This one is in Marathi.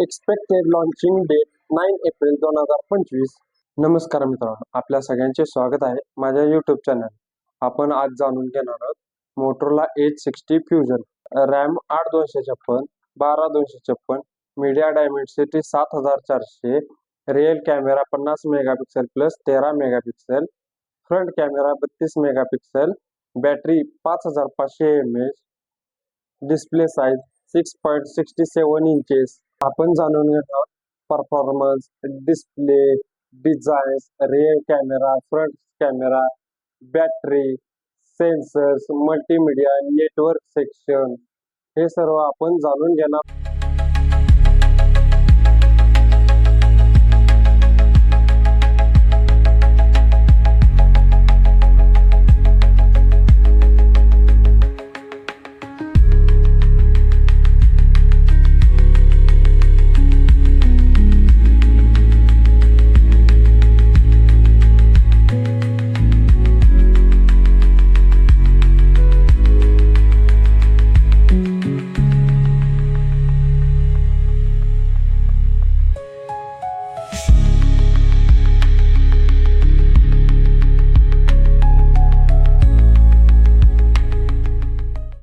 Expected launching date 9 April 2025. नमस्कार मित्रांनो, आपल्या सगळ्यांचे स्वागत आहे माझ्या यूट्यूब चॅनल. आपण आज जाणून घेणार आहोत Motorola H60 fusion, RAM 8256, 12256, media Dimensity 7400, rear camera 50 megapixel plus 13 megapixel, front camera 32 megapixel, battery 5500 mAh, display size 6.67 inches. आपण जाणून घेणार performance, display, designs, rear camera, front camera, battery, sensors, multimedia, network section, हे सर्व आपण जाणून घेणार.